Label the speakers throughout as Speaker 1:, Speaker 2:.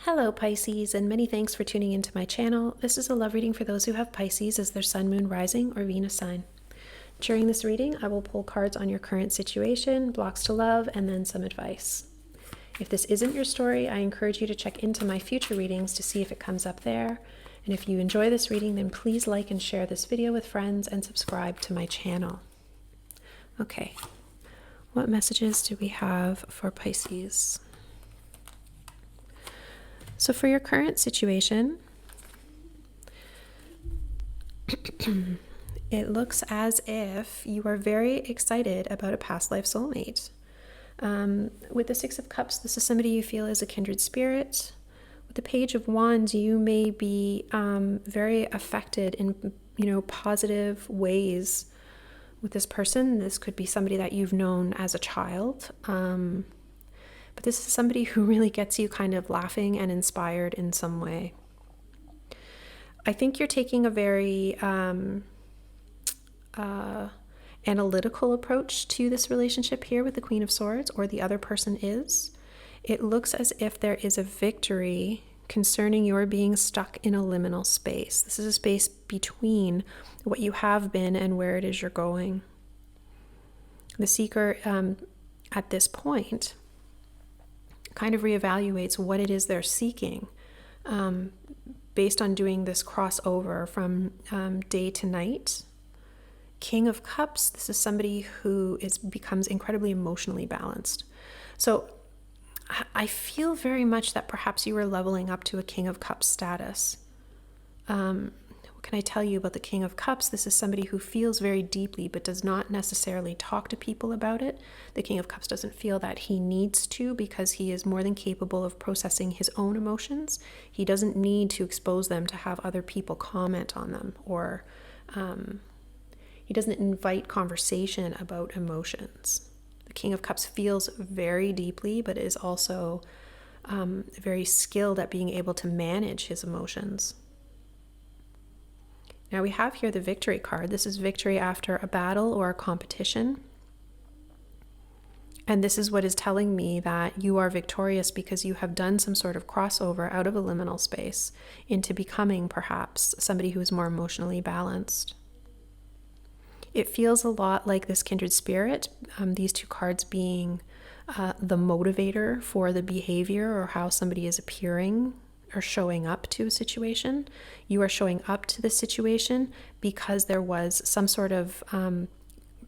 Speaker 1: Hello Pisces, and many thanks for tuning into my channel. This is a love reading for those who have Pisces as their sun, moon, rising, or Venus sign. During this reading, I will pull cards on your current situation, blocks to love, and then some advice. If this isn't your story, I encourage you to check into my future readings to see if it comes up there. And if you enjoy this reading, then please like and share this video with friends and subscribe to my channel. Okay, what messages do we have for Pisces? So for your current situation, it looks as if you are very excited about a past life soulmate. With the Six of Cups, this is somebody you feel is a kindred spirit. With the Page of Wands, you may be very affected in positive ways with this person. This could be somebody that you've known as a child. But this is somebody who really gets you kind of laughing and inspired in some way. I think you're taking a very analytical approach to this relationship here with the Queen of Swords, or the other person is. It looks as if there is a victory concerning your being stuck in a liminal space. This is a space between what you have been and where it is you're going. The seeker at this point kind of reevaluates what it is they're seeking based on doing this crossover from day to night. King of Cups, this is somebody who becomes incredibly emotionally balanced. So I feel very much that perhaps you are leveling up to a King of Cups status. What can I tell you about the King of Cups? This is somebody who feels very deeply but does not necessarily talk to people about it. The King of Cups doesn't feel that he needs to, because he is more than capable of processing his own emotions. He doesn't need to expose them to have other people comment on them, or he doesn't invite conversation about emotions. The King of Cups feels very deeply, but is also very skilled at being able to manage his emotions. Now we have here the victory card. This is victory after a battle or a competition. And this is what is telling me that you are victorious because you have done some sort of crossover out of a liminal space into becoming perhaps somebody who is more emotionally balanced. It feels a lot like this kindred spirit, these two cards being the motivator for the behavior or how somebody is appearing or showing up to a situation. You are showing up to the situation because there was some sort of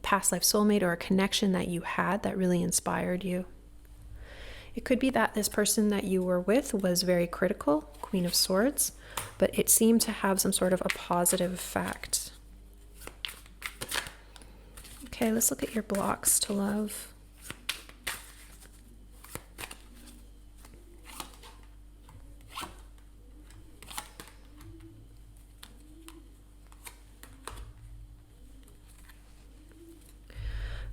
Speaker 1: past life soulmate or a connection that you had that really inspired you. It could be that this person that you were with was very critical, Queen of Swords, but it seemed to have some sort of a positive effect. Okay, let's look at your blocks to love.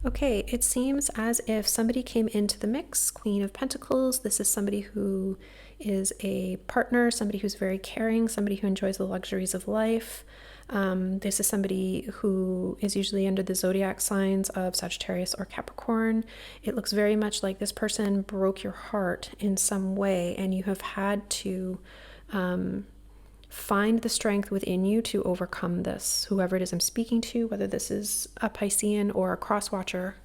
Speaker 1: Okay, it seems as if somebody came into the mix. Queen of Pentacles. This is somebody who is a partner, somebody who's very caring, somebody who enjoys the luxuries of life. This is somebody who is usually under the zodiac signs of Sagittarius or Capricorn. It looks very much like this person broke your heart in some way, and you have had to find the strength within you to overcome this. Whoever it is I'm speaking to, whether this is a Piscean or a cross-watcher,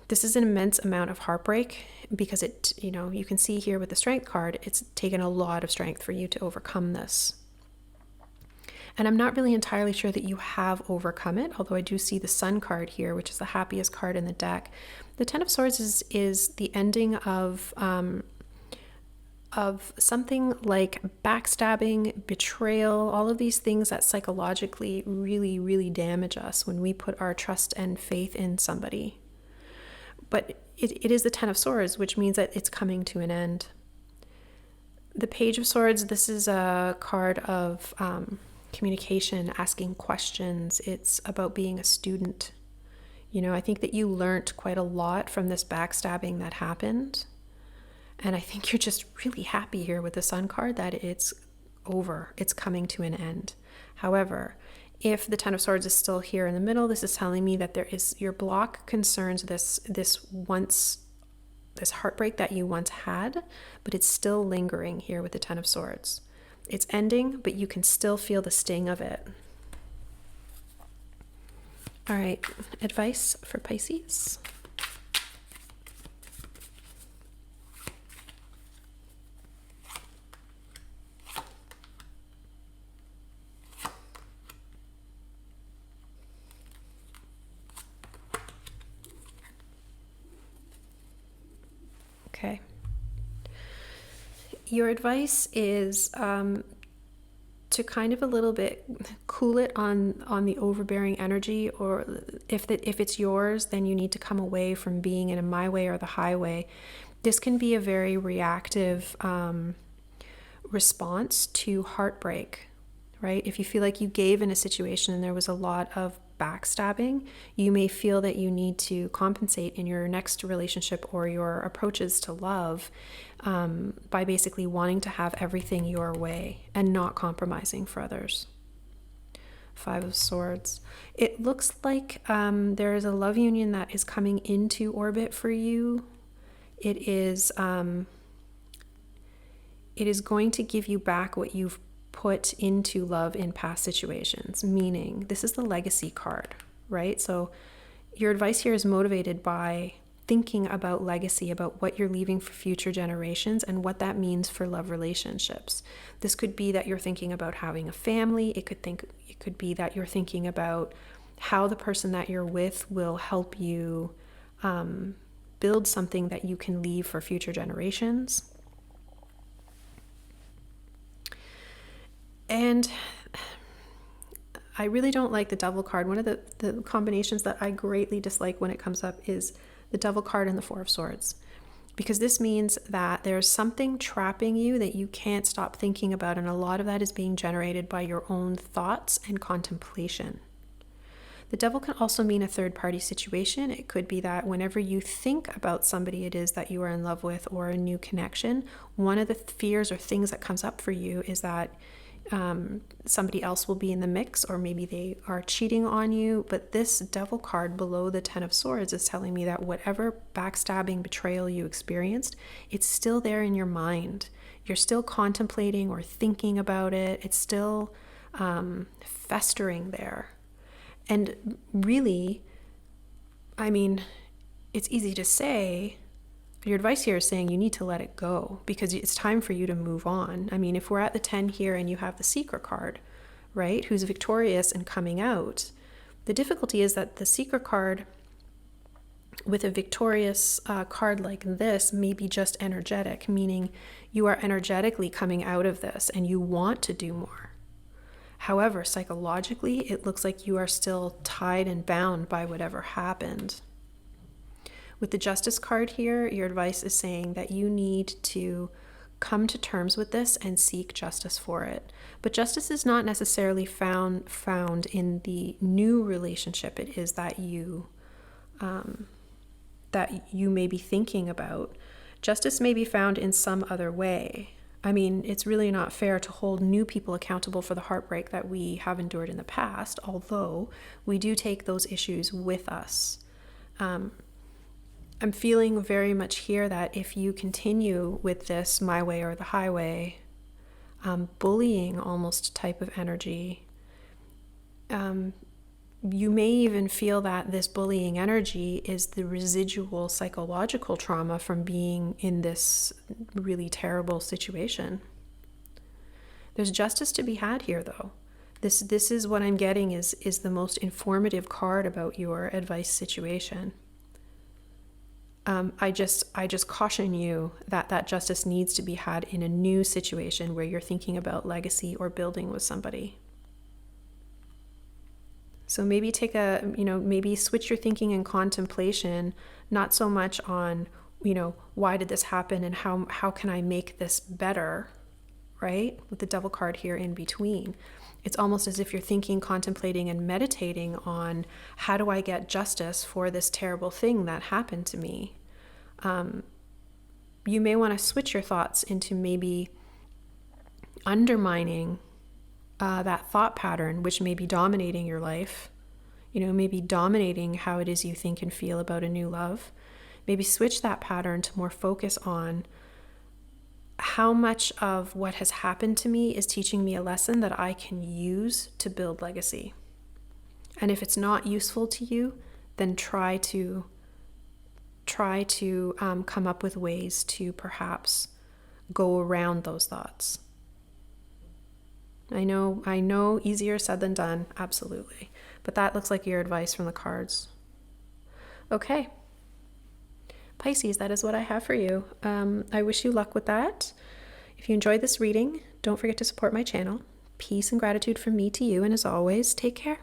Speaker 1: this is an immense amount of heartbreak, because you can see here with the Strength card, it's taken a lot of strength for you to overcome this. And I'm not really entirely sure that you have overcome it, although I do see the Sun card here, which is the happiest card in the deck. The Ten of Swords is the ending of something like backstabbing, betrayal, all of these things that psychologically really, really damage us when we put our trust and faith in somebody. But it is the Ten of Swords, which means that it's coming to an end. The Page of Swords, this is a card of communication, asking questions. It's about being a student. I think that you learned quite a lot from this backstabbing that happened. And I think you're just really happy here with the Sun card that it's over. It's coming to an end. However, if the Ten of Swords is still here in the middle, this is telling me that your block concerns this once this heartbreak that you once had, but it's still lingering here with the Ten of Swords. It's ending, but you can still feel the sting of it. All right, advice for Pisces. Okay. Your advice is to kind of a little bit cool it on the overbearing energy, or if it's yours, then you need to come away from being in a my way or the highway. This can be a very reactive response to heartbreak, right? If you feel like you gave in a situation and there was a lot of backstabbing, you may feel that you need to compensate in your next relationship or your approaches to love by basically wanting to have everything your way and not compromising for others. Five of Swords. It looks like there is a love union that is coming into orbit for you. It is going to give you back what you've put into love in past situations, meaning this is the legacy card, right? So your advice here is motivated by thinking about legacy, about what you're leaving for future generations and what that means for love relationships. This could be that you're thinking about having a family. It could be that you're thinking about how the person that you're with will help you build something that you can leave for future generations. And I really don't like the Devil card. One of the combinations that I greatly dislike when it comes up is the Devil card and the Four of Swords. Because this means that there's something trapping you that you can't stop thinking about. And a lot of that is being generated by your own thoughts and contemplation. The Devil can also mean a third-party situation. It could be that whenever you think about somebody it is that you are in love with or a new connection, one of the fears or things that comes up for you is that somebody else will be in the mix, or maybe they are cheating on you. But this Devil card below the Ten of Swords is telling me that whatever backstabbing, betrayal you experienced, it's still there in your mind. You're still contemplating or thinking about it. It's still festering there. And really, I mean, it's easy to say. Your advice here is saying you need to let it go because it's time for you to move on. I mean, if we're at the 10 here and you have the Seeker card, right, who's victorious and coming out, the difficulty is that the Seeker card with a victorious card like this may be just energetic, meaning you are energetically coming out of this and you want to do more. However, psychologically, it looks like you are still tied and bound by whatever happened. With the Justice card here, your advice is saying that you need to come to terms with this and seek justice for it. But justice is not necessarily found in the new relationship it is that you may be thinking about. Justice may be found in some other way. I mean, it's really not fair to hold new people accountable for the heartbreak that we have endured in the past, although we do take those issues with us. I'm feeling very much here that if you continue with this my way or the highway, bullying almost type of energy, you may even feel that this bullying energy is the residual psychological trauma from being in this really terrible situation. There's justice to be had here, though. This is what I'm getting is the most informative card about your advice situation. I just caution you that justice needs to be had in a new situation where you're thinking about legacy or building with somebody. So maybe maybe switch your thinking and contemplation, not so much on, why did this happen and how can I make this better, right? With the Devil card here in between. It's almost as if you're thinking, contemplating, and meditating on how do I get justice for this terrible thing that happened to me. You may want to switch your thoughts into maybe undermining that thought pattern, which may be dominating your life, maybe dominating how it is you think and feel about a new love. maybe switch that pattern to more focus on how much of what has happened to me is teaching me a lesson that I can use to build legacy. And if it's not useful to you, then try to come up with ways to perhaps go around those thoughts. I know, easier said than done, absolutely. But that looks like your advice from the cards. Okay. Pisces, that is what I have for you. I wish you luck with that. If you enjoyed this reading, don't forget to support my channel. Peace and gratitude from me to you, and as always, take care.